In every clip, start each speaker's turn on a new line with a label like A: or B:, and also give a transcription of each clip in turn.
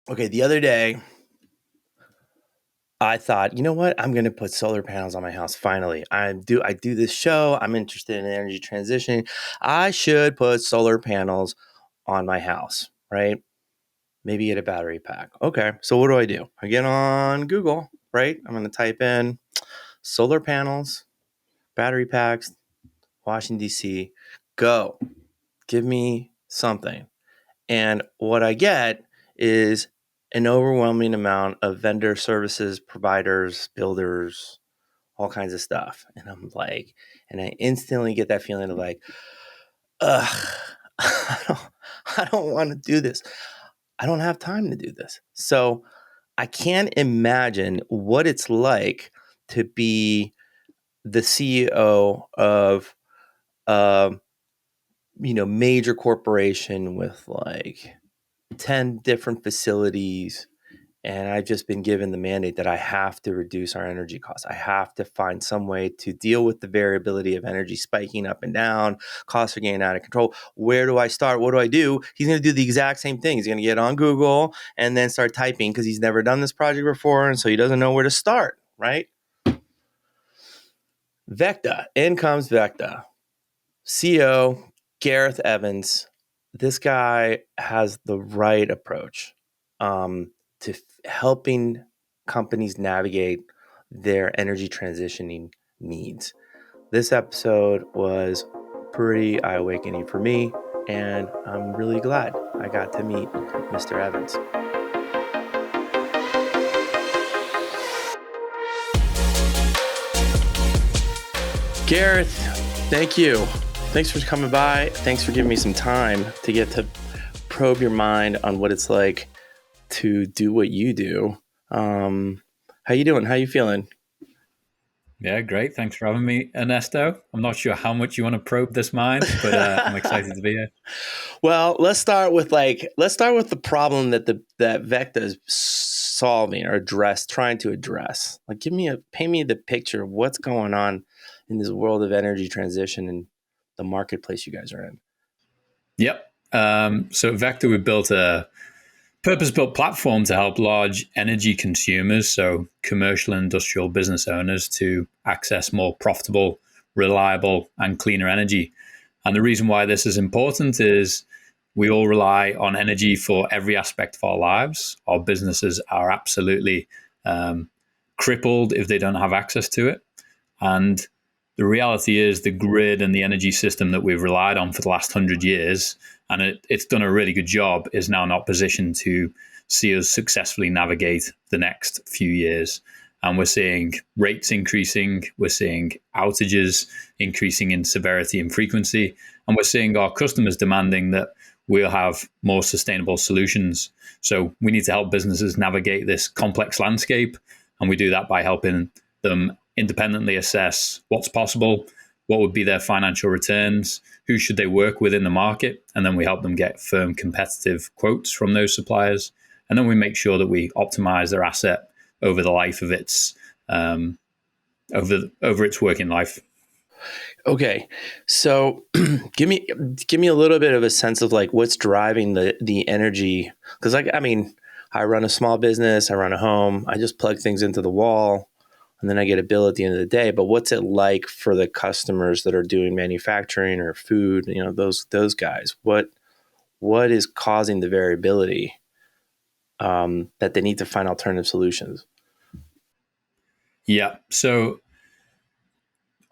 A: Okay, the other day, I thought, you know what? I'm going to put solar panels on my house. Finally, I do this show. I'm interested in energy transition. I should put solar panels on my house, right? Maybe get a battery pack. Okay, so what do? I get on Google, right? I'm going to type in solar panels, battery packs, Washington D.C. Go, give me something. And what I get is an overwhelming amount of vendor services, providers, builders, all kinds of stuff. And I'm like, and I instantly get that feeling of like, ugh, I don't want to do this. I don't have time to do this. So I can't imagine what it's like to be the CEO of a major corporation with like 10 different facilities, and I've just been given the mandate that I have to reduce our energy costs. I have to find some way to deal with the variability of energy spiking up and down. Costs are getting out of control. Where do I start? What do I do? He's going to do the exact same thing. He's going to get on Google and then start typing because he's never done this project before, and so he doesn't know where to start, right? VECKTA. In comes VECKTA. CEO Gareth Evans. This guy has the right approach to helping companies navigate their energy transitioning needs. This episode was pretty eye-awakening for me, and I'm really glad I got to meet Mr. Evans. Gareth, thank you. Thanks for coming by. Thanks for giving me some time to get to probe your mind on what it's like to do what you do. How you doing? How you feeling?
B: Yeah, great. Thanks for having me, Ernesto. I'm not sure how much you want to probe this mind, but I'm excited to be here.
A: Well, let's start with the problem that that VECKTA is solving or trying to address. Like, paint me the picture of what's going on in this world of energy transition and the marketplace you guys are in.
B: Yep. So at VECKTA, we built a purpose-built platform to help large energy consumers, so commercial and industrial business owners, to access more profitable, reliable, and cleaner energy. And the reason why this is important is we all rely on energy for every aspect of our lives. Our businesses are absolutely crippled if they don't have access to it. And the reality is the grid and the energy system that we've relied on for the last 100 years, and it's done a really good job, is now not positioned to see us successfully navigate the next few years. And we're seeing rates increasing, we're seeing outages increasing in severity and frequency, and we're seeing our customers demanding that we'll have more sustainable solutions. So we need to help businesses navigate this complex landscape, and we do that by helping them independently assess what's possible, what would be their financial returns, who should they work with in the market, and then we help them get firm competitive quotes from those suppliers. And then we make sure that we optimize their asset over the life of its over its working life.
A: Okay, so give me a little bit of a sense of like what's driving the energy, because I run a small business, I run a home, I just plug things into the wall, and then I get a bill at the end of the day. But what's it like for the customers that are doing manufacturing or food? Those guys. What is causing the variability that they need to find alternative solutions?
B: Yeah. So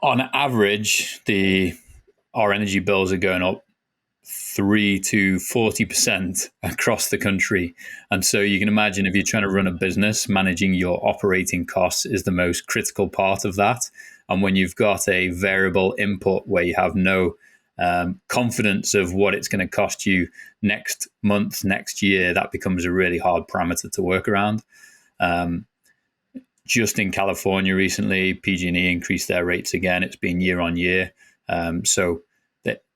B: on average, our energy bills are going up 3 to 40% across the country. And so you can imagine, if you're trying to run a business, managing your operating costs is the most critical part of that. And when you've got a variable input where you have no confidence of what it's going to cost you next month, next year, that becomes a really hard parameter to work around. Just in California recently, PG&E increased their rates again. It's been year on year. So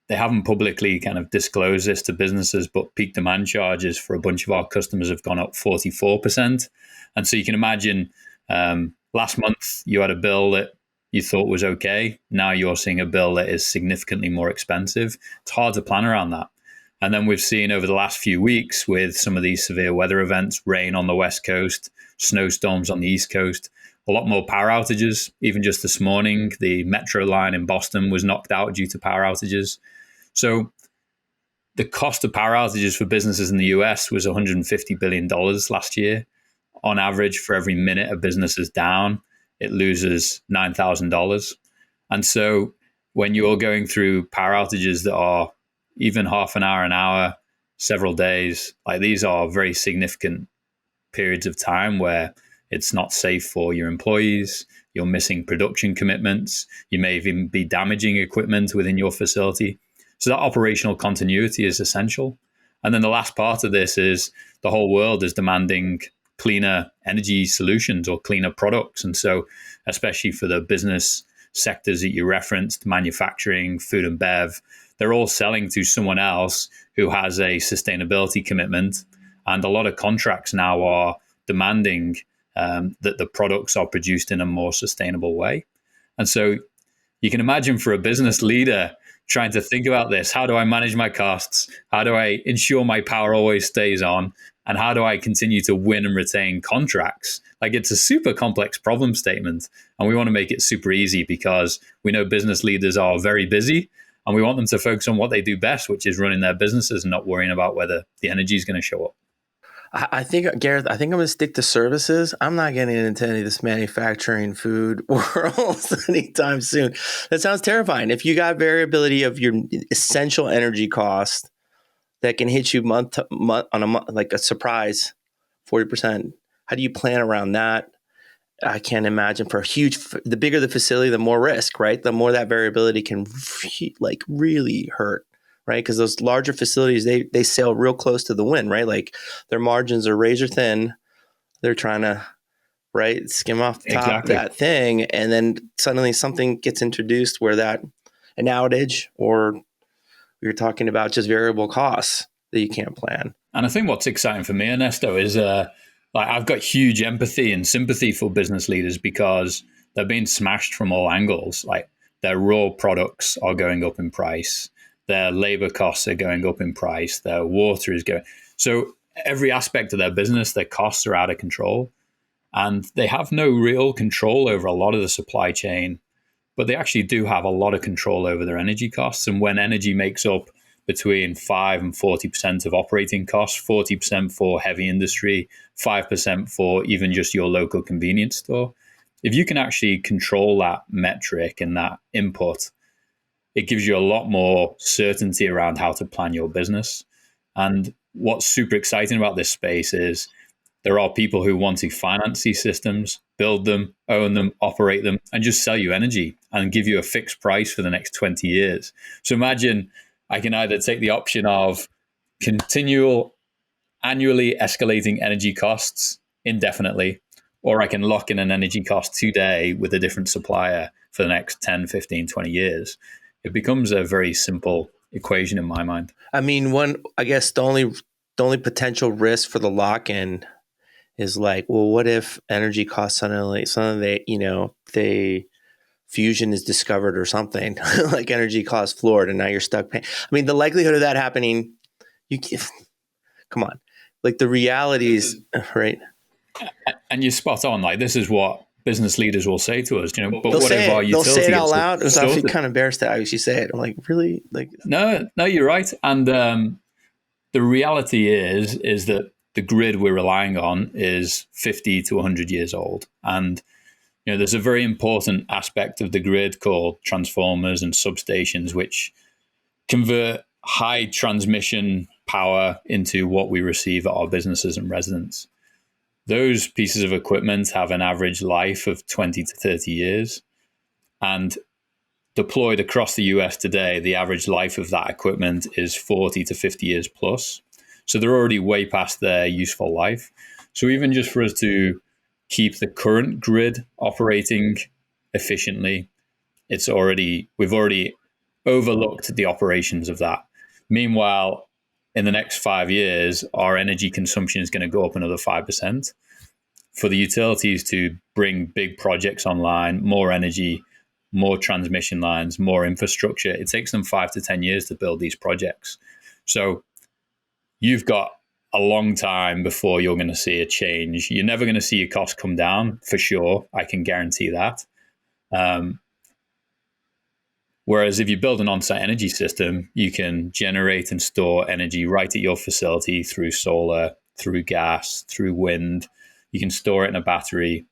B: they haven't publicly kind of disclosed this to businesses, but peak demand charges for a bunch of our customers have gone up 44%. And so you can imagine, last month you had a bill that you thought was okay. Now you're seeing a bill that is significantly more expensive. It's hard to plan around that. And then we've seen over the last few weeks with some of these severe weather events, rain on the West Coast, snowstorms on the East Coast, a lot more power outages. Even just this morning, the metro line in Boston was knocked out due to power outages. So the cost of power outages for businesses in the US was $150 billion last year. On average, for every minute a business is down, it loses $9,000. And so when you're going through power outages that are even half an hour, several days, like these are very significant periods of time where it's not safe for your employees, you're missing production commitments, you may even be damaging equipment within your facility. So that operational continuity is essential. And then the last part of this is the whole world is demanding cleaner energy solutions or cleaner products. And so, especially for the business sectors that you referenced, manufacturing, food and bev, they're all selling to someone else who has a sustainability commitment. And a lot of contracts now are demanding that the products are produced in a more sustainable way. And so you can imagine for a business leader trying to think about this, how do I manage my costs? How do I ensure my power always stays on? And how do I continue to win and retain contracts? Like, it's a super complex problem statement. And we want to make it super easy because we know business leaders are very busy and we want them to focus on what they do best, which is running their businesses and not worrying about whether the energy is going to show up.
A: I think, Gareth, I'm going to stick to services. I'm not getting into any of this manufacturing food world anytime soon. That sounds terrifying. If you got variability of your essential energy cost that can hit you month to month on a month, like a surprise, 40%, how do you plan around that? I can't imagine for the bigger the facility, the more risk, right? The more that variability can like really hurt. Right, because those larger facilities, they sail real close to the wind, right? Like their margins are razor thin. They're trying to, right, skim off the top of that thing, and then suddenly something gets introduced where an outage, or you're talking about just variable costs that you can't plan.
B: And I think what's exciting for me, Ernesto, is like I've got huge empathy and sympathy for business leaders because they're being smashed from all angles. Like their raw products are going up in price. Their labor costs are going up in price. Their water is going. So every aspect of their business, their costs are out of control. And they have no real control over a lot of the supply chain, but they actually do have a lot of control over their energy costs. And when energy makes up between 5 and 40% of operating costs, 40% for heavy industry, 5% for even just your local convenience store, if you can actually control that metric and that input, it gives you a lot more certainty around how to plan your business. And what's super exciting about this space is there are people who want to finance these systems, build them, own them, operate them, and just sell you energy and give you a fixed price for the next 20 years. So imagine I can either take the option of continual annually escalating energy costs indefinitely, or I can lock in an energy cost today with a different supplier for the next 10, 15, 20 years. It becomes a very simple equation in my mind.
A: I mean, I guess the only potential risk for the lock-in is like, well, what if energy costs suddenly fusion is discovered or something like energy costs floored and now you're stuck paying. I mean, the likelihood of that happening, come on, like the realities, right?
B: And you're spot on. Like this is what business leaders will say to us, but
A: they'll
B: what if our utility?
A: They'll say it out loud. I was actually kind of embarrassed that I actually say it. I'm like, really? Like,
B: no, you're right. And the reality is that the grid we're relying on is 50 to 100 years old, and there's a very important aspect of the grid called transformers and substations, which convert high transmission power into what we receive at our businesses and residents. Those pieces of equipment have an average life of 20 to 30 years. And deployed across the US today, the average life of that equipment is 40 to 50 years plus. So they're already way past their useful life. So even just for us to keep the current grid operating efficiently, we've already overlooked the operations of that. Meanwhile, in the next 5 years, our energy consumption is going to go up another 5%. For the utilities to bring big projects online, more energy, more transmission lines, more infrastructure, it takes them 5 to 10 years to build these projects. So you've got a long time before you're going to see a change. You're never going to see your costs come down, for sure. I can guarantee that. Whereas if you build an on-site energy system, you can generate and store energy right at your facility through solar, through gas, through wind. You can store it in a battery,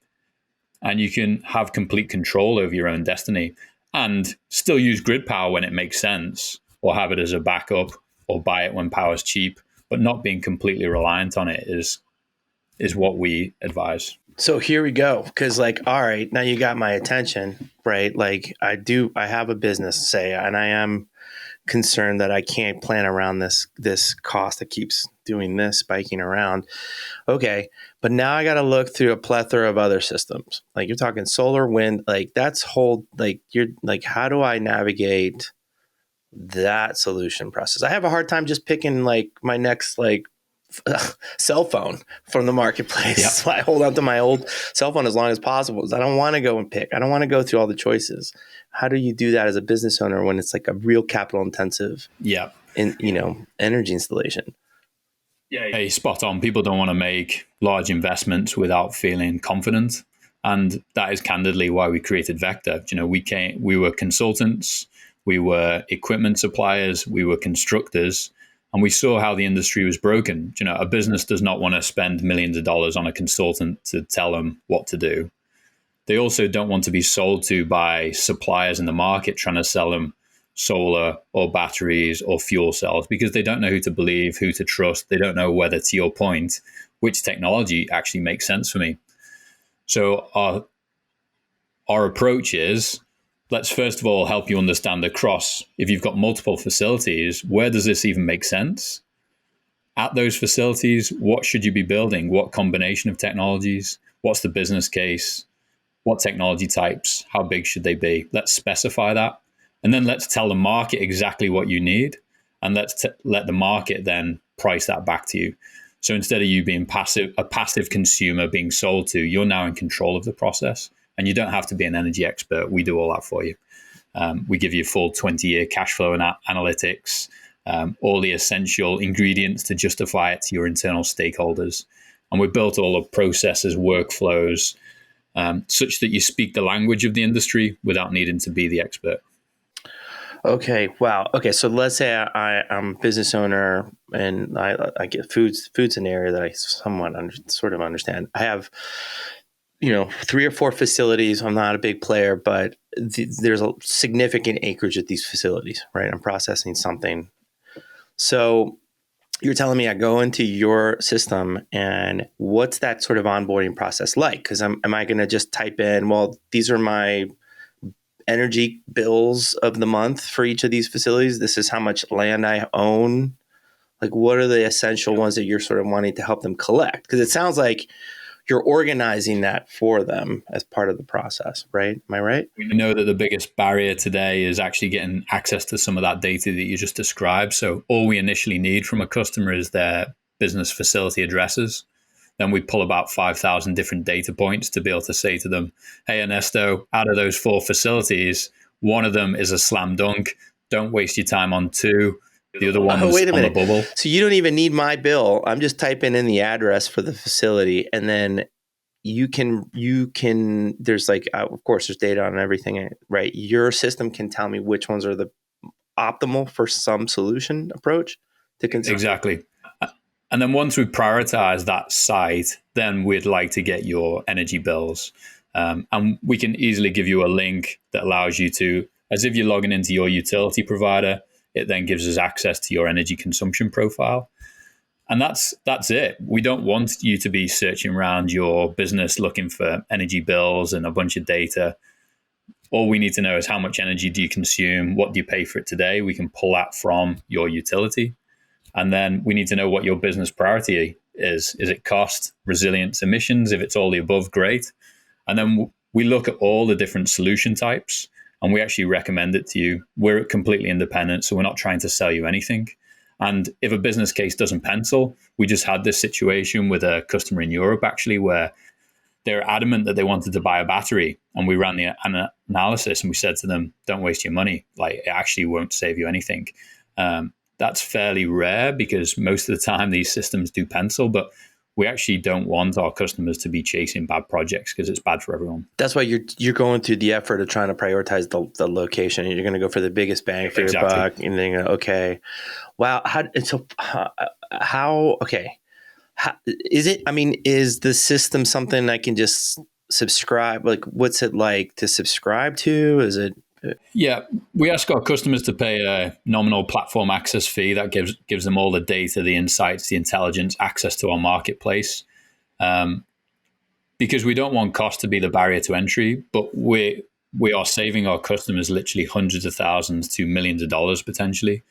B: and you can have complete control over your own destiny and still use grid power when it makes sense, or have it as a backup, or buy it when power's cheap, but not being completely reliant on it is what we advise.
A: So here we go. Cause like, all right, now you got my attention, right? Like I have a business, say, and I am concerned that I can't plan around this cost that keeps doing this, spiking around. Okay. But now I got to look through a plethora of other systems. Like you're talking solar, wind, like that's you're like, how do I navigate that solution process? I have a hard time just picking like my next cell phone from the marketplace.
B: Yep.
A: So I hold on to my old cell phone as long as possible. I don't want to go and pick. I don't want to go through all the choices. How do you do that as a business owner when it's like a real capital intensive energy installation?
B: Yeah, hey, spot on. People don't want to make large investments without feeling confident. And that is candidly why we created VECKTA. We were consultants, we were equipment suppliers, we were constructors, and we saw how the industry was broken. A business does not want to spend millions of dollars on a consultant to tell them what to do. They also don't want to be sold to by suppliers in the market trying to sell them solar or batteries or fuel cells, because they don't know who to believe, who to trust. They don't know whether, to your point, which technology actually makes sense for me. So our approach is, let's first of all help you understand across, if you've got multiple facilities, where does this even make sense? At those facilities, what should you be building? What combination of technologies? What's the business case? What technology types? How big should they be? Let's specify that. And then let's tell the market exactly what you need. And let's let the market then price that back to you. So instead of you being a passive consumer being sold to, you're now in control of the process. And you don't have to be an energy expert. We do all that for you. We give you full 20-year cash flow and analytics, all the essential ingredients to justify it to your internal stakeholders. And we built all the processes, workflows, such that you speak the language of the industry without needing to be the expert.
A: Okay. Wow. Okay. So let's say I'm a business owner and I get food's an area that I somewhat sort of understand. I have 3 or 4 facilities. I'm not a big player, but there's a significant acreage at these facilities, right? I'm processing something. So you're telling me I go into your system, and what's that sort of onboarding process like? Because am I going to just type in, well, these are my energy bills of the month for each of these facilities. This is how much land I own. Like, what are the essential ones that you're sort of wanting to help them collect? Because it sounds like you're organizing that for them as part of the process, right? Am I right?
B: We know that the biggest barrier today is actually getting access to some of that data that you just described. So all we initially need from a customer is their business facility addresses. Then we pull about 5,000 different data points to be able to say to them, hey, Ernesto, out of those 4 facilities, one of them is a slam dunk. Don't waste your time on 2. The other one is on the bubble.
A: So you don't even need my bill. I'm just typing in the address for the facility, and then you can. There's of course, there's data on everything, right? Your system can tell me which ones are the optimal for some solution approach to consider.
B: Exactly. And then once we prioritize that site, then we'd like to get your energy bills. And we can easily give you a link that allows you to, as if you're logging into your utility provider, it then gives us access to your energy consumption profile. And that's it. We don't want you to be searching around your business looking for energy bills and a bunch of data. All we need to know is how much energy do you consume? What do you pay for it today? We can pull that from your utility. And then we need to know what your business priority is. Is it cost, resilience, emissions? If it's all the above, great. And then we look at all the different solution types and we actually recommend it to you. We're completely independent, so we're not trying to sell you anything. And if a business case doesn't pencil, we just had this situation with a customer in Europe, actually, where they're adamant that they wanted to buy a battery. And we ran the analysis and we said to them, don't waste your money. Like, it actually won't save you anything. that's fairly rare because most of the time these systems do pencil, but we actually don't want our customers to be chasing bad projects because it's bad for everyone.
A: That's why you're going through the effort of trying to prioritize the location. You're going to go for the biggest bang for your buck, and then okay, wow. Okay, how, is it? I mean, is the system something I can just subscribe? Like, what's it like to subscribe to? Is it?
B: Yeah, we ask our customers to pay a nominal platform access fee that gives them all the data, the insights, the intelligence, access to our marketplace. Because we don't want cost to be the barrier to entry, but we are saving our customers literally hundreds of thousands to millions of dollars potentially.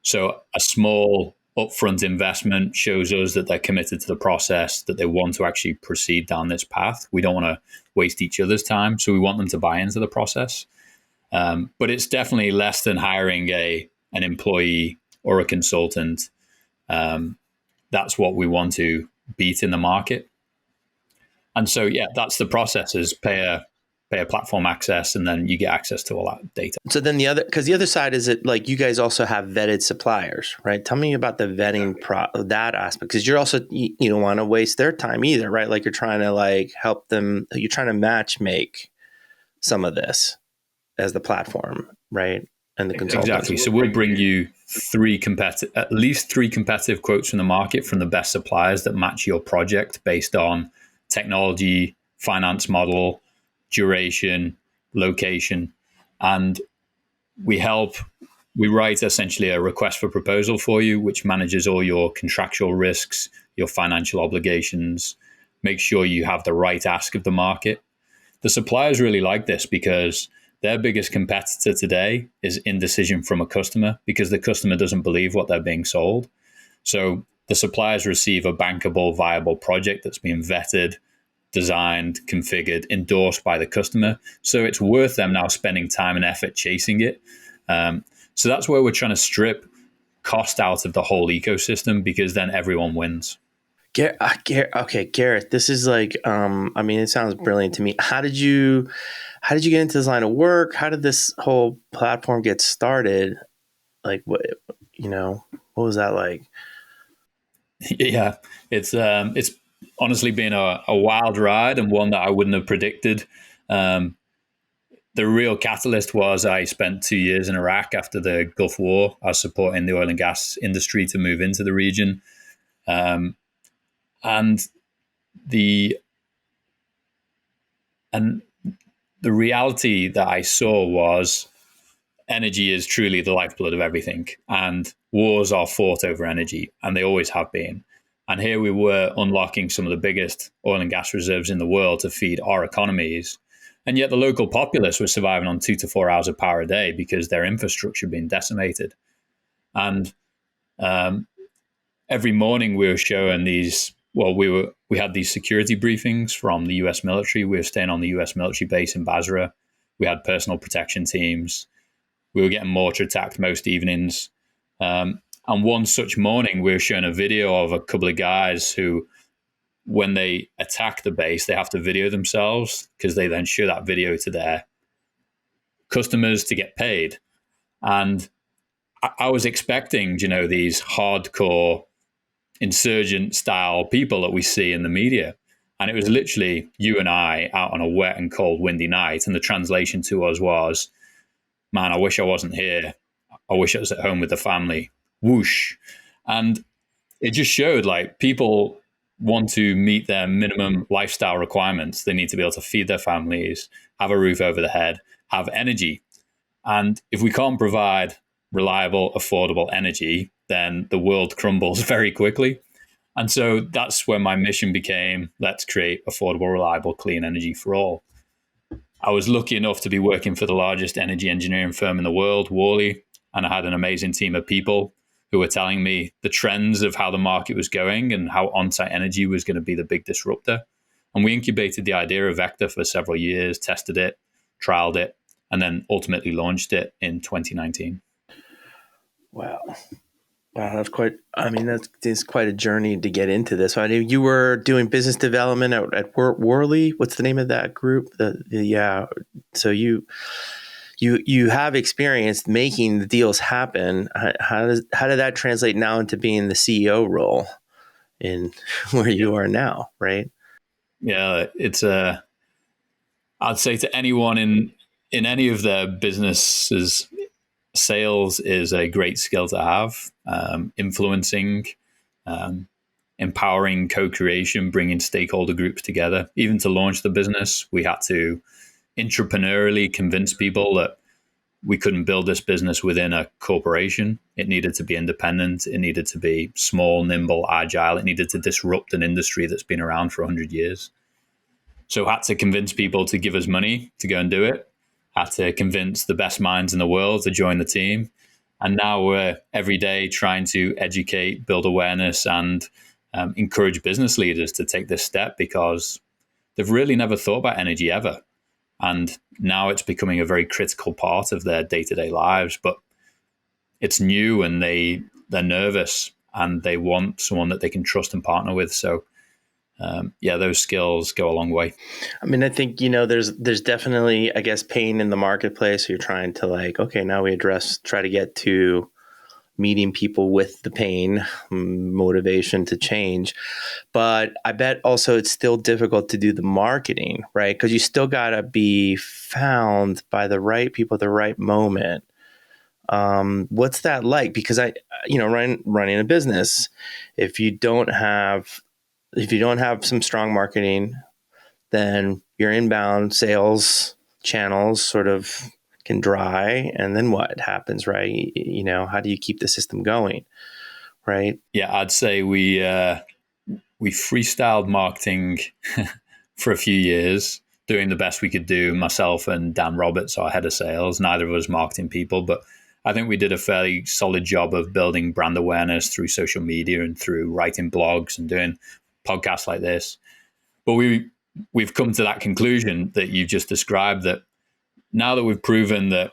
B: So a small upfront investment shows us that they're committed to the process, that they want to actually proceed down this path. We don't want to waste each other's time, so we want them to buy into the process. But it's definitely less than hiring an employee or a consultant. That's what we want to beat in the market. And so, yeah, that's the process: is pay a platform access, and then you get access to all that data.
A: So then the other side is it like you guys also have vetted suppliers, right? Tell me about the vetting that aspect, because you're also you don't want to waste their time either, right? Like you're trying to like help them, you're trying to match make some of this as the platform, right? And the consultants.
B: Exactly. So we'll bring you at least three competitive quotes from the market from the best suppliers that match your project based on technology, finance model, duration, location, and we write essentially a request for proposal for you, which manages all your contractual risks, your financial obligations, make sure you have the right ask of the market. The suppliers really like this because their biggest competitor today is indecision from a customer because the customer doesn't believe what they're being sold. So the suppliers receive a bankable, viable project that's been vetted, designed, configured, endorsed by the customer. So it's worth them now spending time and effort chasing it. So that's where we're trying to strip cost out of the whole ecosystem because then everyone wins.
A: Okay, Gareth, this is like, I mean, it sounds brilliant to me. How did you get into this line of work? How did this whole platform get started? Like, what was that like?
B: Yeah, it's honestly been a wild ride and one that I wouldn't have predicted. The real catalyst was I spent 2 years in Iraq after the Gulf War. I was supporting the oil and gas industry to move into the region. And the reality that I saw was energy is truly the lifeblood of everything, and wars are fought over energy, and they always have been. And here we were unlocking some of the biggest oil and gas reserves in the world to feed our economies, and yet the local populace was surviving on 2 to 4 hours of power a day because their infrastructure had been decimated. And every morning we were showing these. Well, we had these security briefings from the U.S. military. We were staying on the U.S. military base in Basra. We had personal protection teams. We were getting mortar attacked most evenings. And one such morning, we were showing a video of a couple of guys who, when they attack the base, they have to video themselves because they then show that video to their customers to get paid. And I was expecting, these hardcore insurgent style people that we see in the media. And it was literally you and I out on a wet and cold windy night. And the translation to us was, man, I wish I wasn't here. I wish I was at home with the family. Whoosh. And it just showed like people want to meet their minimum lifestyle requirements. They need to be able to feed their families, have a roof over their head, have energy. And if we can't provide reliable, affordable energy, then the world crumbles very quickly. And so that's where my mission became, let's create affordable, reliable, clean energy for all. I was lucky enough to be working for the largest energy engineering firm in the world, Worley, and I had an amazing team of people who were telling me the trends of how the market was going and how on-site energy was going to be the big disruptor. And we incubated the idea of VECKTA for several years, tested it, trialed it, and then ultimately launched it in 2019.
A: Wow, that's quite. I mean, that's quite a journey to get into this. I mean, you were doing business development at Worley. What's the name of that group? Yeah. So you you have experience making the deals happen. How did that translate now into being the CEO role in where you are now, right?
B: Yeah, it's I'd say to anyone in any of their businesses, sales is a great skill to have. Influencing, um, empowering co-creation, bringing stakeholder groups together. Even to launch the business, we had to entrepreneurially convince people that we couldn't build this business within a corporation. It needed to be independent. It needed to be small, nimble, agile. It needed to disrupt an industry that's been around for 100 years. So had to convince people to give us money to go and do it. Had to convince the best minds in the world to join the team. And now we're every day trying to educate, build awareness, and encourage business leaders to take this step, because they've really never thought about energy ever. And now it's becoming a very critical part of their day-to-day lives. But it's new, and they're nervous, and they want someone that they can trust and partner with. So those skills go a long way.
A: I mean, I think, there's definitely, I guess, pain in the marketplace. You're trying to okay, now we try to get to meeting people with the pain, motivation to change. But I bet also it's still difficult to do the marketing, right? Because you still got to be found by the right people at the right moment. What's that like? Because running a business, if you don't have some strong marketing, then your inbound sales channels sort of can dry. And then what happens, right? How do you keep the system going, right?
B: Yeah, I'd say we freestyled marketing for a few years, doing the best we could do. Myself and Dan Roberts, our head of sales, neither of us marketing people, but I think we did a fairly solid job of building brand awareness through social media and through writing blogs and doing podcasts like this. But we've come to that conclusion that you just described, that now that we've proven that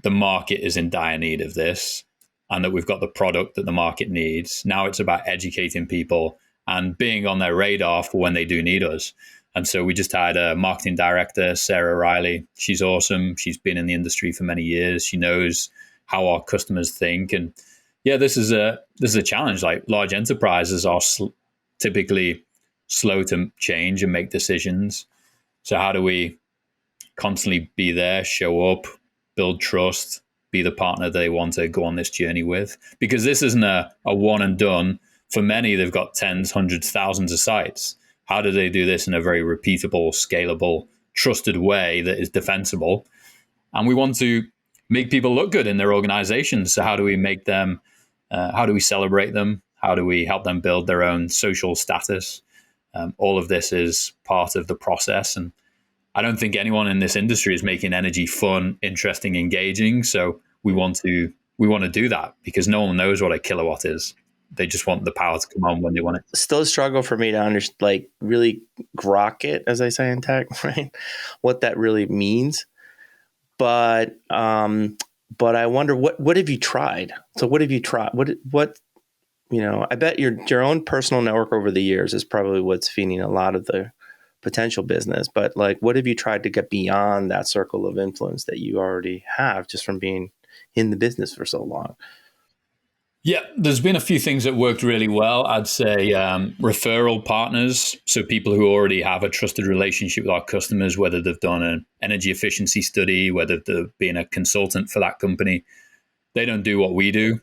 B: the market is in dire need of this and that we've got the product that the market needs, now it's about educating people and being on their radar for when they do need us. And so we just hired a marketing director, Sarah Riley. She's awesome. She's been in the industry for many years. She knows how our customers think. And yeah, this is a challenge. Like, large enterprises are typically slow to change and make decisions. So how do we constantly be there, show up, build trust, be the partner they want to go on this journey with? Because this isn't a one and done. For many, they've got tens, hundreds, thousands of sites. How do they do this in a very repeatable, scalable, trusted way that is defensible? And we want to make people look good in their organizations. So how do we make them, how do we celebrate them? How do we help them build their own social status? All of this is part of the process. And I don't think anyone in this industry is making energy fun, interesting, engaging. So we want to do that, because no one knows what a kilowatt is. They just want the power to come on when they want it.
A: Still a struggle for me to understand, really grok it, as I say in tech, right? What that really means. But I wonder, what have you tried? So what have you tried? What I bet your own personal network over the years is probably what's feeding a lot of the potential business. But what have you tried to get beyond that circle of influence that you already have just from being in the business for so long?
B: Yeah, there's been a few things that worked really well. I'd say referral partners, so people who already have a trusted relationship with our customers, whether they've done an energy efficiency study, whether they've been a consultant for that company. They don't do what we do,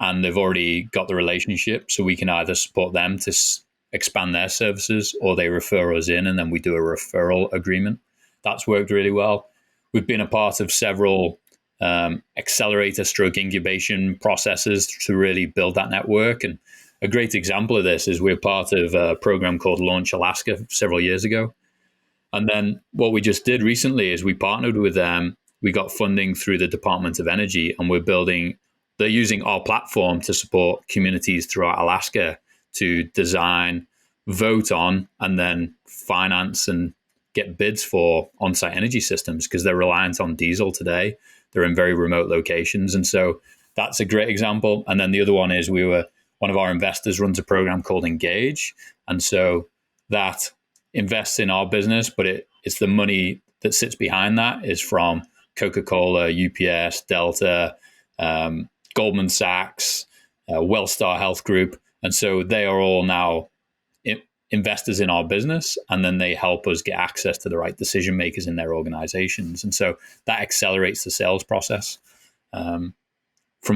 B: and they've already got the relationship, so we can either support them to expand their services, or they refer us in, and then we do a referral agreement. That's worked really well. We've been a part of several accelerator stroke incubation processes to really build that network. And a great example of this is we're part of a program called Launch Alaska several years ago. And then what we just did recently is we partnered with them. We got funding through the Department of Energy, and they're using our platform to support communities throughout Alaska to design, vote on, and then finance and get bids for on-site energy systems, because they're reliant on diesel today. They're in very remote locations. And so that's a great example. And then the other one is one of our investors runs a program called Engage. And so that invests in our business, but it's the money that sits behind that is from Coca-Cola, UPS, Delta, Goldman Sachs, Wellstar Health Group. And so they are all now investors in our business, and then they help us get access to the right decision makers in their organizations. And so that accelerates the sales process. From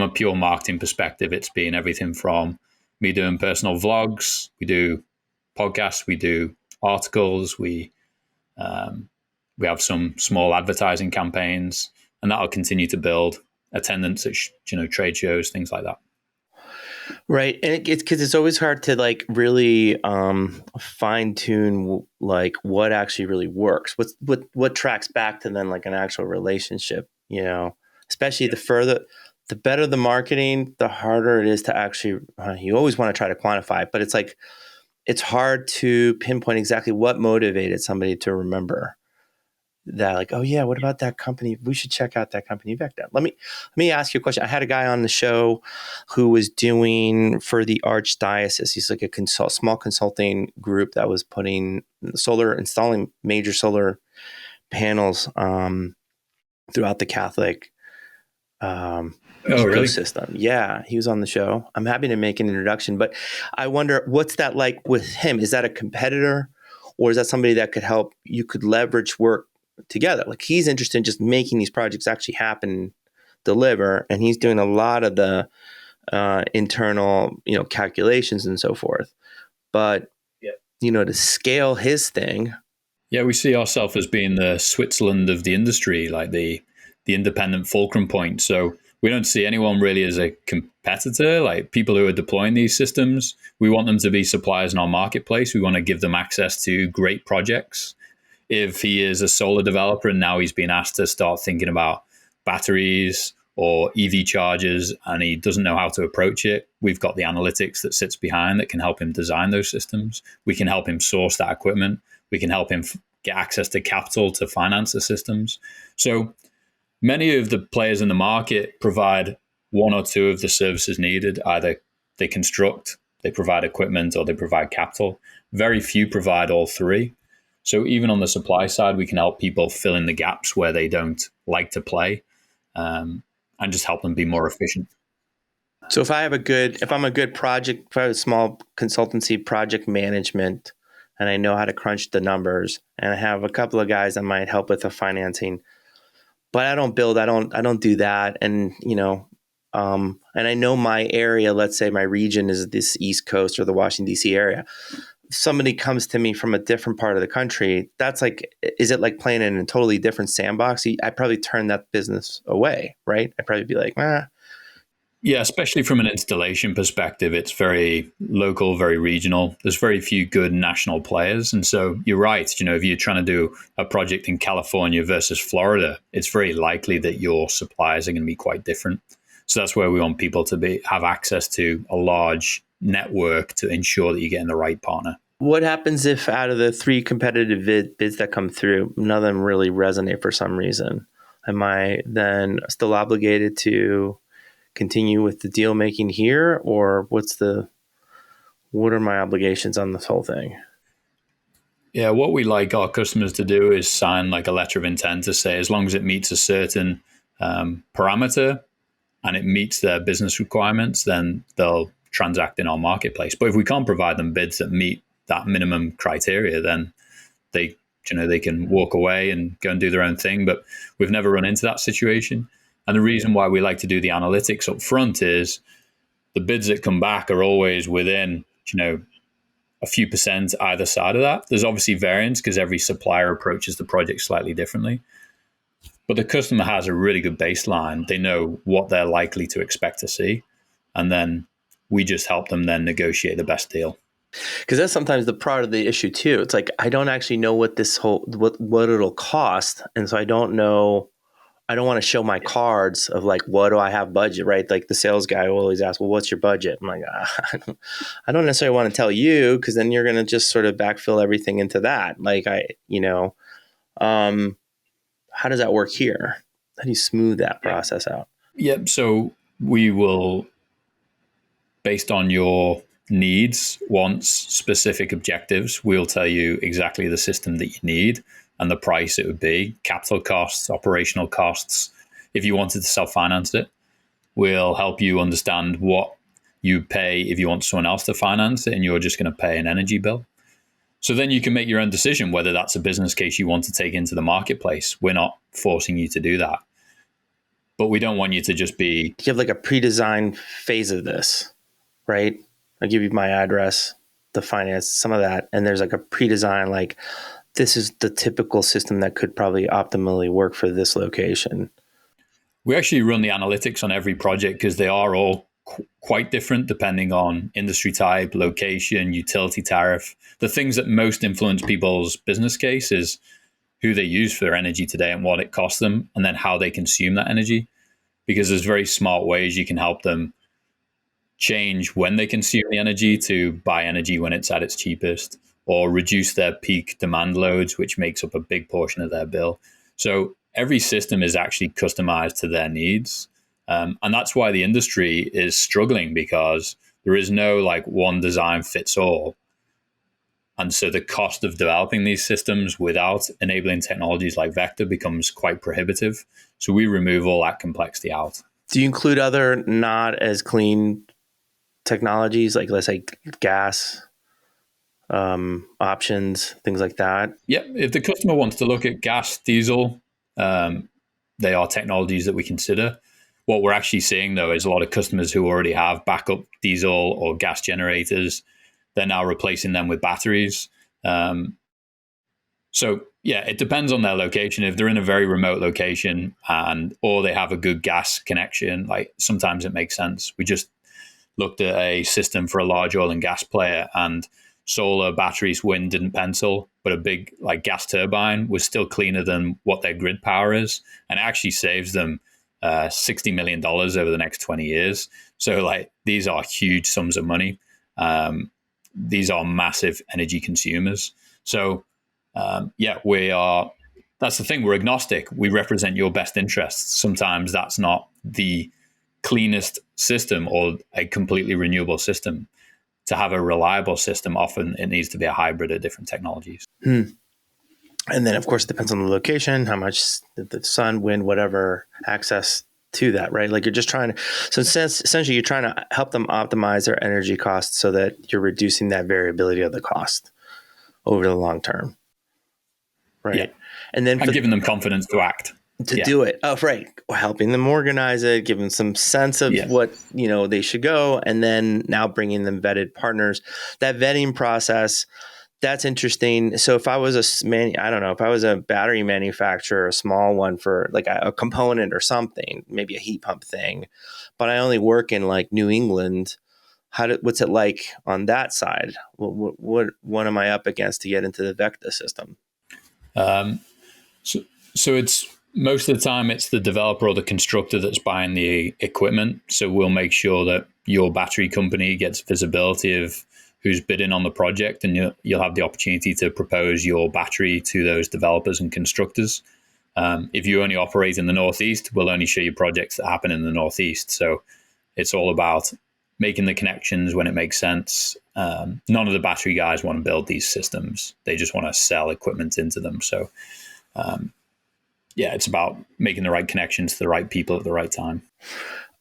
B: a pure marketing perspective, it's been everything from me doing personal vlogs, we do podcasts, we do articles, we have some small advertising campaigns, and that'll continue to build attendance at trade shows, things like that.
A: Right. And it's because it's always hard to like really fine tune like what actually really works. What tracks back to then like an actual relationship, especially the better the marketing, the harder it is to actually, you always want to try to quantify it, but it's like, it's hard to pinpoint exactly what motivated somebody to remember that, like, oh yeah, what about that company? We should check out that company, VECKTA. Let me ask you a question. I had a guy on the show who was doing for the Archdiocese. He's like a small consulting group that was installing major solar panels throughout the Catholic ecosystem. Really? Yeah, he was on the show. I'm happy to make an introduction, but I wonder what's that like with him? Is that a competitor, or is that somebody that could help? You could leverage work together. Like he's interested in just making these projects actually happen, deliver, and he's doing a lot of the internal, calculations and so forth. But to scale his thing.
B: Yeah, we see ourselves as being the Switzerland of the industry, like the independent fulcrum point. So we don't see anyone really as a competitor, like people who are deploying these systems. We want them to be suppliers in our marketplace. We want to give them access to great projects. If he is a solar developer and now he's been asked to start thinking about batteries or EV chargers and he doesn't know how to approach it, we've got the analytics that sits behind that can help him design those systems. We can help him source that equipment. We can help him get access to capital to finance the systems. So many of the players in the market provide one or two of the services needed. Either they construct, they provide equipment, or they provide capital. Very few provide all three. So even on the supply side, we can help people fill in the gaps where they don't like to play, and just help them be more efficient.
A: So if I'm a good project, if I have a small consultancy project management, and I know how to crunch the numbers, and I have a couple of guys that might help with the financing, but I don't build, I don't do that. And, and I know my area, let's say my region is this East Coast or the Washington, DC area. If somebody comes to me from a different part of the country, that's like, is it like playing in a totally different sandbox? I'd probably turn that business away, right? I'd probably be like,
B: Yeah, especially from an installation perspective, it's very local, very regional. There's very few good national players. And so you're right. If you're trying to do a project in California versus Florida, it's very likely that your suppliers are going to be quite different. So that's where we want people to have access to a large network to ensure that you're getting the right partner.
A: What happens if out of the 3 competitive bids that come through, none of them really resonate for some reason? Am I then still obligated to continue with the deal making here, or what are my obligations on this whole thing?
B: Yeah, what we like our customers to do is sign like a letter of intent to say, as long as it meets a certain parameter and it meets their business requirements, then they'll transact in our marketplace. But if we can't provide them bids that meet that minimum criteria, then they can walk away and go and do their own thing. But we've never run into that situation. And the reason why we like to do the analytics up front is the bids that come back are always within, a few percent either side of that. There's obviously variance because every supplier approaches the project slightly differently. But the customer has a really good baseline. They know what they're likely to expect to see. And then we just help them then negotiate the best deal.
A: Because that's sometimes the part of the issue too. It's like, I don't actually know what what it'll cost. And so I don't want to show my cards of like, what do I have budget, right? Like the sales guy will always ask, well, what's your budget? I'm like, I don't necessarily want to tell you, because then you're going to just sort of backfill everything into that. Like how does that work here? How do you smooth that process out?
B: Yep. So we will, based on your needs, wants, specific objectives, we'll tell you exactly the system that you need. and the price it would be, capital costs, operational costs. If you wanted to self-finance it, we'll help you understand what you pay if you want someone else to finance it and you're just going to pay an energy bill. So then you can make your own decision whether that's a business case you want to take into the marketplace. We're not forcing you to do that. But we don't want you to just be...
A: You have like a pre-designed phase of this, right? I give you my address, the finance, some of that, and there's like a pre-design, like this is the typical system that could probably optimally work for this location.
B: We actually run the analytics on every project because they are all quite different depending on industry type, location, utility tariff. The things that most influence people's business case is who they use for their energy today and what it costs them, and then how they consume that energy. Because there's very smart ways you can help them change when they consume the energy to buy energy when it's at its cheapest, or reduce their peak demand loads, which makes up a big portion of their bill. So every system is actually customized to their needs. And that's why the industry is struggling, because there is no like one design fits all. And so the cost of developing these systems without enabling technologies like VECKTA becomes quite prohibitive. So we remove all that complexity out.
A: Do you include other not as clean technologies, like let's say gas options, things like that?
B: Yeah, if the customer wants to look at gas, diesel, they are technologies that we consider. What we're actually seeing, though, is a lot of customers who already have backup diesel or gas generators, they're now replacing them with batteries. So, yeah, it depends on their location. If they're in a very remote location or they have a good gas connection, like sometimes it makes sense. We just looked at a system for a large oil and gas player, and solar, batteries, wind didn't pencil, but a big like gas turbine was still cleaner than what their grid power is, and it actually saves them $60 million over the next 20 years. So like these are huge sums of money. These are massive energy consumers. So we are. That's the thing. We're agnostic. We represent your best interests. Sometimes that's not the cleanest system or a completely renewable system. To have a reliable system, often it needs to be a hybrid of different technologies.
A: And then, of course, it depends on the location, how much the sun, wind, whatever, access to that, right? Like you're just trying to, so essentially you're trying to help them optimize their energy costs so that you're reducing that variability of the cost over the long term, right?
B: Yeah.
A: And then
B: giving them confidence to act.
A: Do it. Oh, right. Helping them organize it, give them some sense of what, they should go. And then now bringing them vetted partners. That vetting process, that's interesting. So if I was if I was a battery manufacturer, a small one for like a component or something, maybe a heat pump thing, but I only work in like New England, what's it like on that side? What am I up against to get into the VECKTA system?
B: So it's most of the time it's the developer or the constructor that's buying the equipment. So we'll make sure that your battery company gets visibility of who's bidding on the project, and you'll have the opportunity to propose your battery to those developers and constructors. If you only operate in the Northeast, we'll only show you projects that happen in the Northeast. So it's all about making the connections when it makes sense. None of the battery guys want to build these systems. They just want to sell equipment into them. So it's about making the right connections to the right people at the right time.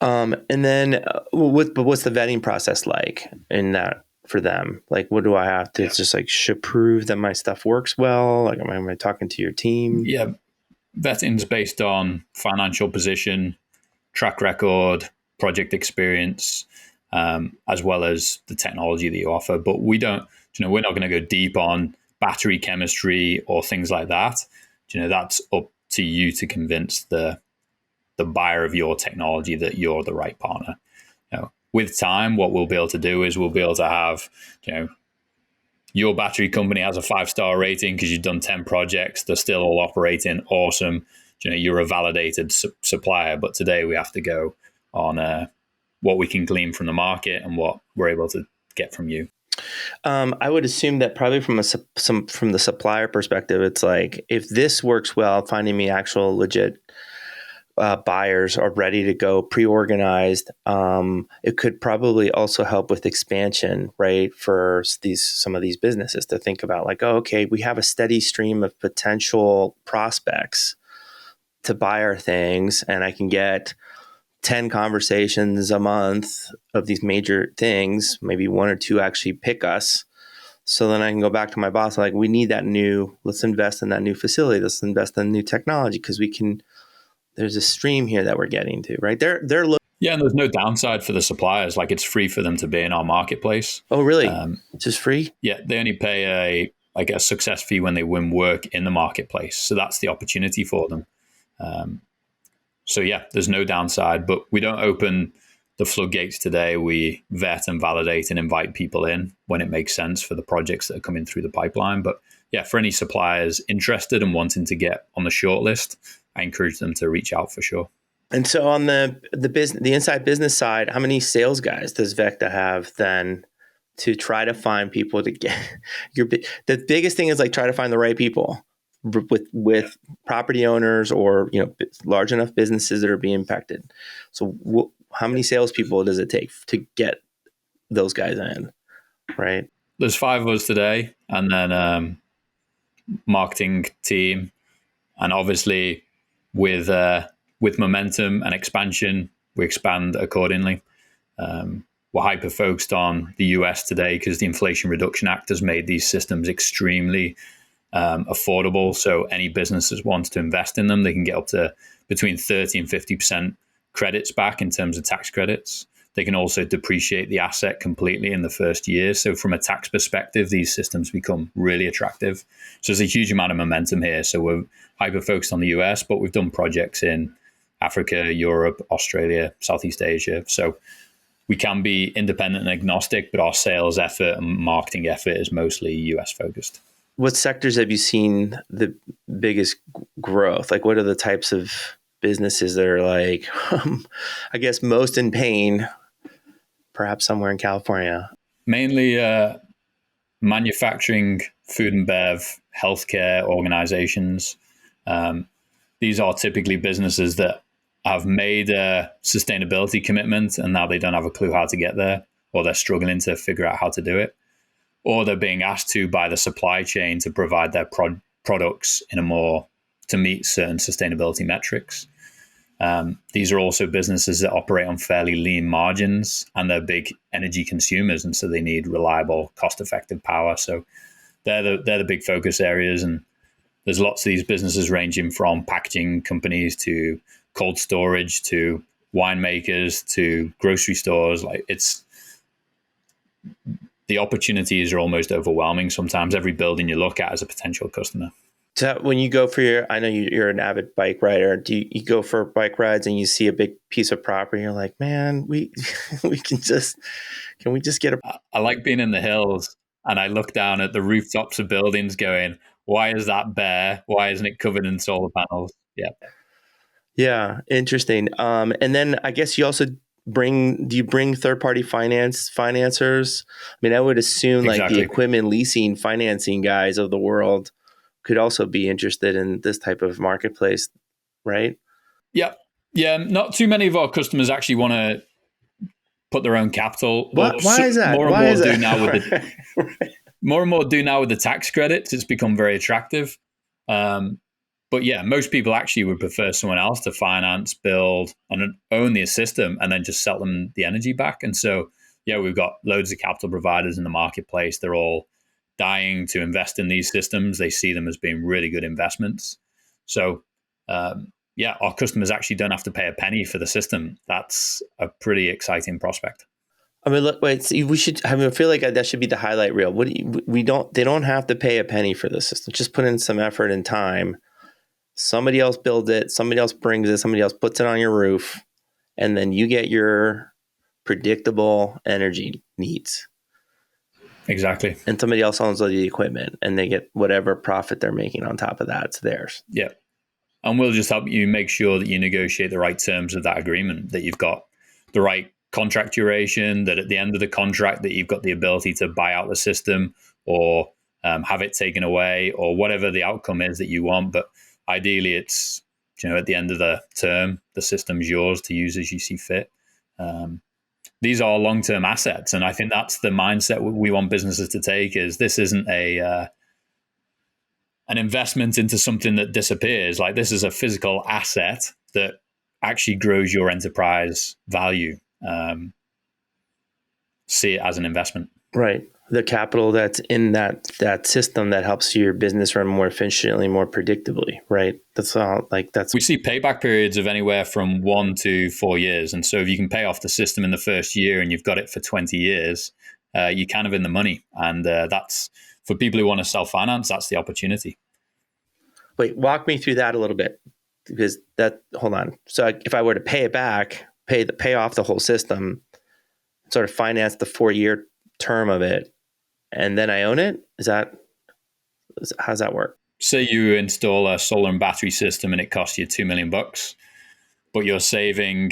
A: And then what's the vetting process like in that for them? Like, what do I have to just like prove that my stuff works well? Like, am I talking to your team?
B: Yeah. Vetting's based on financial position, track record, project experience, as well as the technology that you offer. But we don't, we're not going to go deep on battery chemistry or things like that. That's up to you to convince the buyer of your technology that you're the right partner. With time, what we'll be able to do is we'll be able to have, your battery company has a 5-star rating because you've done 10 projects. They're still all operating awesome. You're a validated supplier. But today we have to go on what we can glean from the market and what we're able to get from you.
A: I would assume that probably from from the supplier perspective, it's like if this works well, finding me actual legit buyers are ready to go, pre-organized. It could probably also help with expansion, right? For some of these businesses to think about, like, oh, okay, we have a steady stream of potential prospects to buy our things, and I can get 10 conversations a month of these major things, maybe one or two actually pick us. So then I can go back to my boss, like, we need let's invest in that new facility. Let's invest in new technology because there's a stream here that we're getting to, right? They're looking.
B: Yeah, and there's no downside for the suppliers. Like, it's free for them to be in our marketplace.
A: Oh, really? Just free?
B: Yeah, they only pay a success fee when they win work in the marketplace. So that's the opportunity for them. So yeah, there's no downside, but we don't open the floodgates today. We vet and validate and invite people in when it makes sense for the projects that are coming through the pipeline. But yeah, for any suppliers interested and wanting to get on the short list, I encourage them to reach out for sure.
A: And so on the inside business side, how many sales guys does VECKTA have then to try to find people to get the biggest thing is, like, try to find the right people with property owners or, large enough businesses that are being impacted. So how many salespeople does it take to get those guys in, right?
B: There's 5 of us today, and then marketing team, and obviously with momentum and expansion, we expand accordingly. We're hyper focused on the US today because the Inflation Reduction Act has made these systems extremely affordable. So any businesses wants to invest in them, they can get up to between 30 and 50% credits back in terms of tax credits. They can also depreciate the asset completely in the first year. So from a tax perspective, these systems become really attractive. So there's a huge amount of momentum here. So we're hyper focused on the US, but we've done projects in Africa, Europe, Australia, Southeast Asia. So we can be independent and agnostic, but our sales effort and marketing effort is mostly US focused.
A: What sectors have you seen the biggest growth? Like, what are the types of businesses that are, like, I guess, most in pain, perhaps somewhere in California?
B: Mainly manufacturing, food and bev, healthcare organizations. These are typically businesses that have made a sustainability commitment and now they don't have a clue how to get there, or they're struggling to figure out how to do it, or they're being asked to by the supply chain to provide their products to meet certain sustainability metrics. These are also businesses that operate on fairly lean margins, and they're big energy consumers, and so they need reliable, cost-effective power. So they're the big focus areas, and there's lots of these businesses ranging from packaging companies to cold storage to winemakers to grocery stores. Like, the opportunities are almost overwhelming. Sometimes every building you look at is a potential customer.
A: So when you go for I know you're an avid bike rider. Do you go for bike rides and you see a big piece of property? You're like, man, we can we just get a?
B: I like being in the hills, and I look down at the rooftops of buildings, going, why is that bare? Why isn't it covered in solar panels?
A: Yeah, interesting. And then I guess you also do you bring third-party financers? I mean, I would assume like
B: Exactly.
A: the equipment leasing financing guys of the world could also be interested in this type of marketplace, right?
B: Yeah. Not too many of our customers actually want to put their own capital.
A: Why is that?
B: More and
A: Why
B: more
A: is
B: do
A: that?
B: now with the
A: Right.
B: more and more do now with the tax credits. It's become very attractive. But yeah, most people actually would prefer someone else to finance, build, and own the system, and then just sell them the energy back. And so, yeah, we've got loads of capital providers in the marketplace. They're all dying to invest in these systems. They see them as being really good investments. So, yeah, our customers actually don't have to pay a penny for the system. That's a pretty exciting prospect.
A: I mean, look, wait. See, we should. I mean, I feel like that should be the highlight reel. We don't. They don't have to pay a penny for the system. Just put in some effort and time. Somebody else builds it. Somebody else brings it. Somebody else puts it on your roof, and then you get your predictable energy needs.
B: Exactly.
A: And somebody else owns the equipment, and they get whatever profit they're making on top of that. It's theirs.
B: Yeah. And we'll just help you make sure that you negotiate the right terms of that agreement, that you've got the right contract duration, that at the end of the contract that you've got the ability to buy out the system or have it taken away, or whatever the outcome is that you want. But ideally, it's at the end of the term, the system's yours to use as you see fit. These are long-term assets, and I think that's the mindset we want businesses to take. Is this isn't an investment into something that disappears. Like, this is a physical asset that actually grows your enterprise value. See it as an investment.
A: Right. The capital that's in that system that helps your business run more efficiently, more predictably, right? That's all.
B: We see payback periods of anywhere from 1 to 4 years. And so if you can pay off the system in the first year and you've got it for 20 years, you're kind of in the money. And that's, for people who want to self-finance, that's the opportunity.
A: Wait, walk me through that a little bit, because hold on. So if I were to pay it back, pay off the whole system, sort of finance the 4-year term of it, and then I own it, how does that work?
B: Say you install a solar and battery system and it costs you $2 million, but you're saving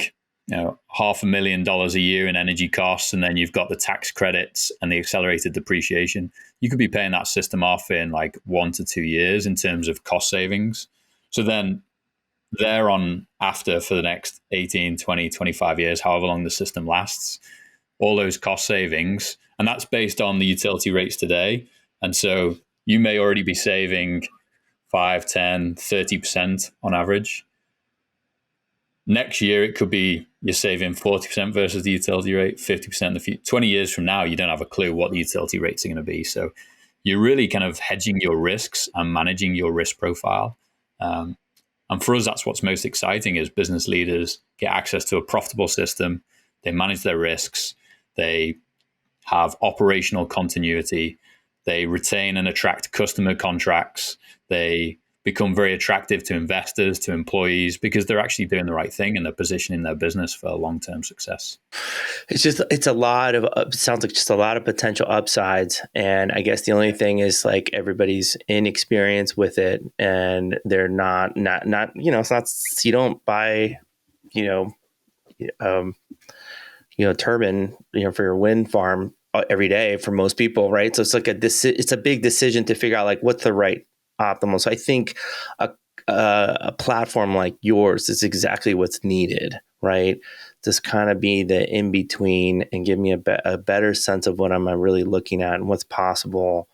B: $500,000 a year in energy costs, and then you've got the tax credits and the accelerated depreciation. You could be paying that system off in like 1 to 2 years in terms of cost savings. So then thereon after, for the next 18, 20, 25 years, however long the system lasts, all those cost savings, and that's based on the utility rates today. And so you may already be saving 5, 10, 30% on average. Next year, it could be you're saving 40% versus the utility rate, 50% in the future. 20 years from now, you don't have a clue what the utility rates are going to be. So you're really kind of hedging your risks and managing your risk profile. And for us, that's what's most exciting, is business leaders get access to a profitable system. They manage their risks. They have operational continuity. They retain and attract customer contracts. They become very attractive to investors, to employees, because they're actually doing the right thing and they're positioning their business for long-term success.
A: It sounds like just a lot of potential upsides. And I guess the only thing is, like, everybody's inexperienced with it, and they're not, it's not, you don't buy, turbine, for your wind farm every day for most people, right? So it's like it's a big decision to figure out, like, what's the right optimal. So I think a platform like yours is exactly what's needed, right? Just kind of be the in between and give me a better sense of what I'm really looking at and what's possible.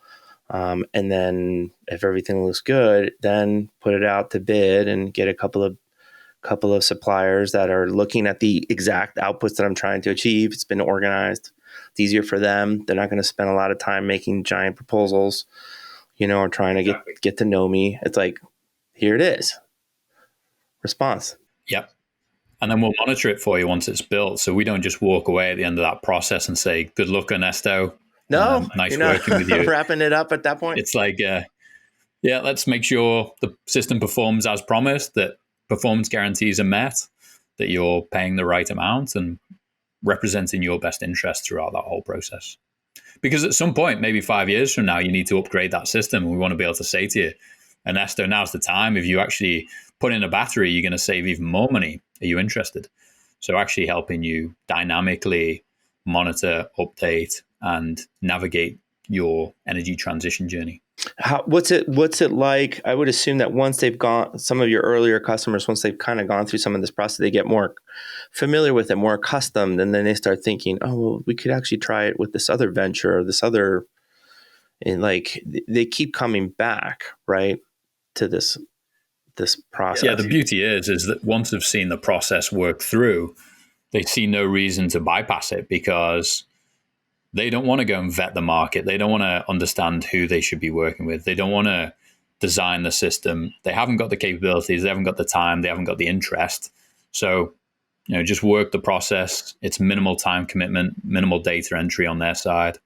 A: And then if everything looks good, then put it out to bid and get a couple of suppliers that are looking at the exact outputs that I'm trying to achieve. It's been organized. It's easier for them. They're not going to spend a lot of time making giant proposals, or trying to get to know me. It's like, here it is. Response.
B: Yep. And then we'll monitor it for you once it's built. So we don't just walk away at the end of that process and say, good luck, Ernesto.
A: No,
B: nice working with you.
A: Wrapping it up at that point.
B: It's like, let's make sure the system performs as promised, that performance guarantees are met, that you're paying the right amount and representing your best interest throughout that whole process. Because at some point, maybe 5 years from now, you need to upgrade that system. And we want to be able to say to you, Ernesto, now's the time. If you actually put in a battery, you're going to save even more money. Are you interested? So actually helping you dynamically monitor, update, and navigate your energy transition journey.
A: What's it like? I would assume that once they've gone, some of your earlier customers, once they've kind of gone through some of this process, they get more familiar with it, more accustomed, and then they start thinking, oh, well, we could actually try it with this other venture or this other, and like they keep coming back, right, to this process.
B: Yeah, the beauty is that once they've seen the process work through, they see no reason to bypass it, because they don't want to go and vet the market. They don't want to understand who they should be working with. They don't want to design the system. They haven't got the capabilities. They haven't got the time. They haven't got the interest. So, just work the process. It's minimal time commitment, minimal data entry on their side.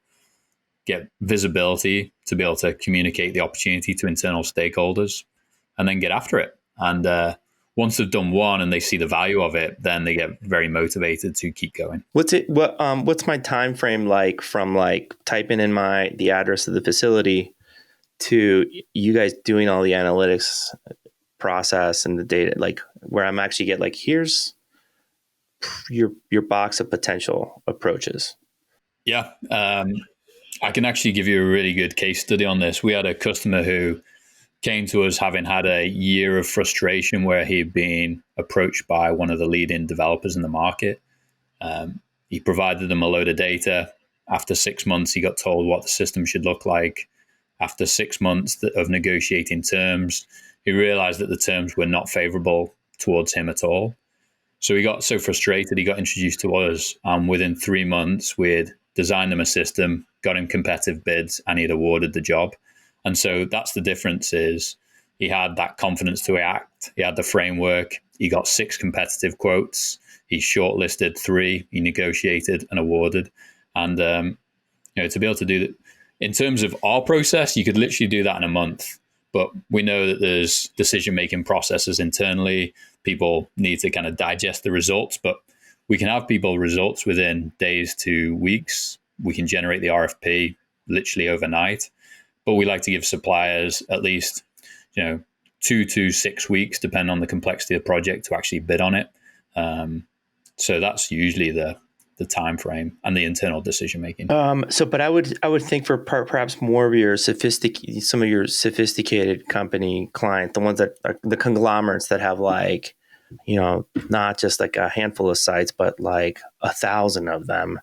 B: Get visibility to be able to communicate the opportunity to internal stakeholders, and then get after it. And once they've done one and they see the value of it, then they get very motivated to keep going.
A: What's my time frame like from like typing in the address of the facility to you guys doing all the analytics process and the data, like where I'm actually get like, here's your box of potential approaches?
B: Yeah. I can actually give you a really good case study on this. We had a customer who came to us having had a year of frustration where he'd been approached by one of the leading developers in the market. He provided them a load of data. After 6 months, he got told what the system should look like. After 6 months of negotiating terms, he realized that the terms were not favorable towards him at all. So he got so frustrated, he got introduced to us. And within 3 months, we'd designed him a system, got him competitive bids, and he'd awarded the job. And so that's the difference is he had that confidence to act. He had the framework. He got 6 competitive quotes. He shortlisted 3. He negotiated and awarded. And, to be able to do that, in terms of our process, you could literally do that in a month. But we know that there's decision-making processes internally. People need to kind of digest the results, but we can have people results within days to weeks. We can generate the RFP literally overnight, but we like to give suppliers at least, 2 to 6 weeks, depending on the complexity of the project, to actually bid on it. So that's usually the time frame and the internal decision making.
A: But I would think for perhaps more of your some of your sophisticated company client, the ones that are the conglomerates that have like, not just like a handful of sites, but like 1,000 of them.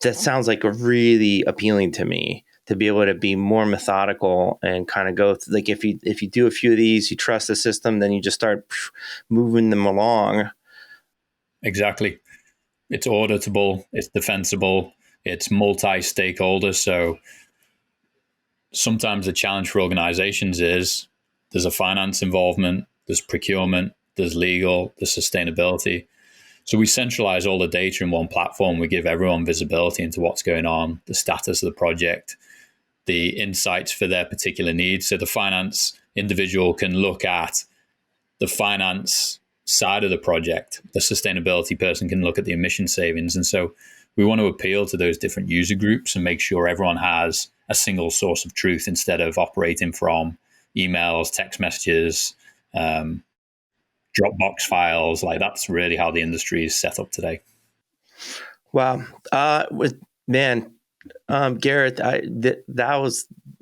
A: That sounds like really appealing to me, to be able to be more methodical and kind of go like if you do a few of these, you trust the system, then you just start moving them along.
B: Exactly. It's auditable, it's defensible, it's multi-stakeholder. So sometimes the challenge for organizations is there's a finance involvement, there's procurement, there's legal, there's sustainability. So we centralize all the data in one platform. We give everyone visibility into what's going on, the status of the project, the insights for their particular needs. So the finance individual can look at the finance side of the project. The sustainability person can look at the emission savings. And so we want to appeal to those different user groups and make sure everyone has a single source of truth instead of operating from emails, text messages, Dropbox files. Like that's really how the industry is set up today.
A: Wow. Gareth, that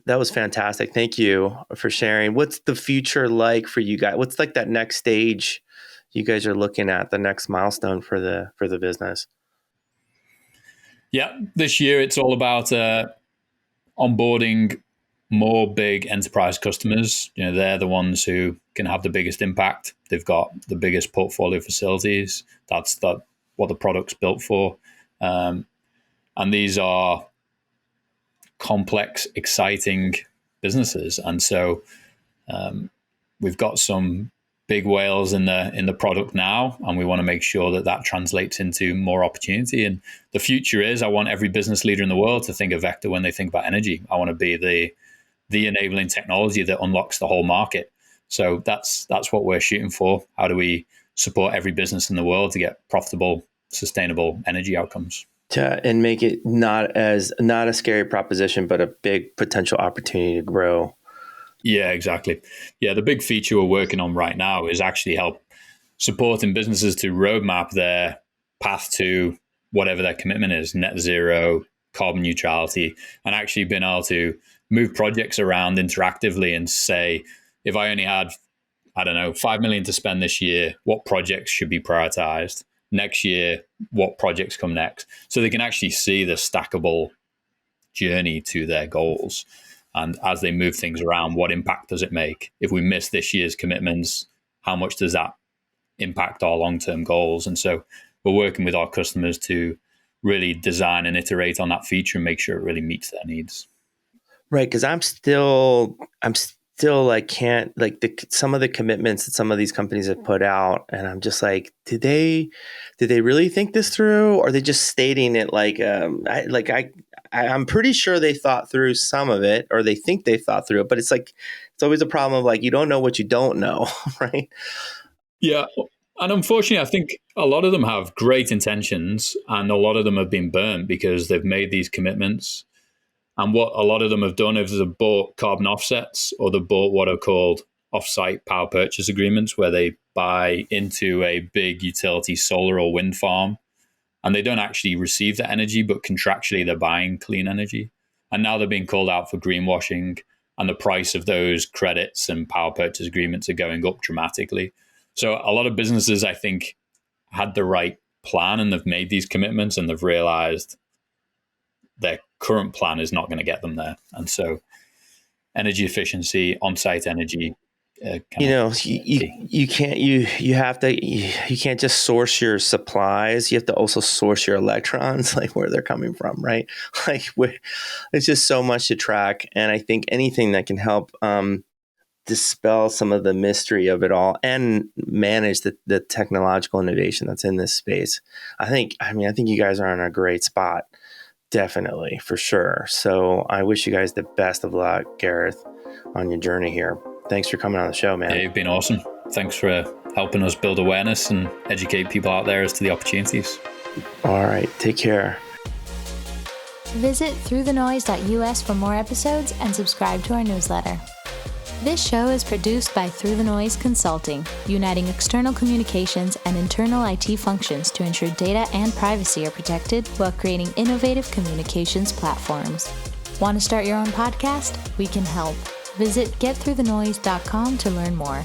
A: was fantastic. Thank you for sharing. What's the future like for you guys? What's like that next stage you guys are looking at, the next milestone for the business?
B: Yeah, this year it's all about onboarding more big enterprise customers. They're the ones who can have the biggest impact. They've got the biggest portfolio facilities. That's what the product's built for. And these are complex, exciting businesses. And so we've got some big whales in the product now, and we want to make sure that translates into more opportunity. And the future is, I want every business leader in the world to think of VECKTA when they think about energy. I want to be the enabling technology that unlocks the whole market. So that's what we're shooting for. How do we support every business in the world to get profitable, sustainable energy outcomes?
A: And make it not a scary proposition, but a big potential opportunity to grow.
B: Yeah, exactly. Yeah, the big feature we're working on right now is actually help supporting businesses to roadmap their path to whatever their commitment is, net zero, carbon neutrality, and actually being able to move projects around interactively and say, if I only had, 5 million to spend this year, what projects should be prioritized? Next year, what projects come next? So they can actually see the stackable journey to their goals. And as they move things around, what impact does it make? If we miss this year's commitments, how much does that impact our long-term goals? And so we're working with our customers to really design and iterate on that feature and make sure it really meets their needs.
A: Right, because I'm still like can't like some of the commitments that some of these companies have put out, and I'm just like, did they really think this through, or are they just stating it like I'm pretty sure they thought through some of it, or they think they thought through it, but it's like it's always a problem of like you don't know what you don't know, right?
B: Yeah. And unfortunately, I think a lot of them have great intentions and a lot of them have been burnt because they've made these commitments. And what a lot of them have done is they've bought carbon offsets or they've bought what are called off-site power purchase agreements where they buy into a big utility solar or wind farm and they don't actually receive the energy, but contractually they're buying clean energy. And now they're being called out for greenwashing and the price of those credits and power purchase agreements are going up dramatically. So a lot of businesses, I think, had the right plan and they've made these commitments and they've realized their current plan is not going to get them there. And so energy efficiency, on-site energy,
A: you can't you can't just source your supplies. You have to also source your electrons, like where they're coming from, right? Like it's just so much to track, and I think anything that can help dispel some of the mystery of it all and manage the technological innovation that's in this space. I think you guys are in a great spot, definitely, for sure. So I wish you guys the best of luck, Gareth, on your journey here. Thanks for coming on the show, man.
B: Yeah, you've been awesome. Thanks for helping us build awareness and educate people out there as to the opportunities.
A: All right. Take care.
C: Visit throughthenoise.us for more episodes and subscribe to our newsletter. This show is produced by Through the Noise Consulting, uniting external communications and internal IT functions to ensure data and privacy are protected while creating innovative communications platforms. Want to start your own podcast? We can help. Visit getthroughthenoise.com to learn more.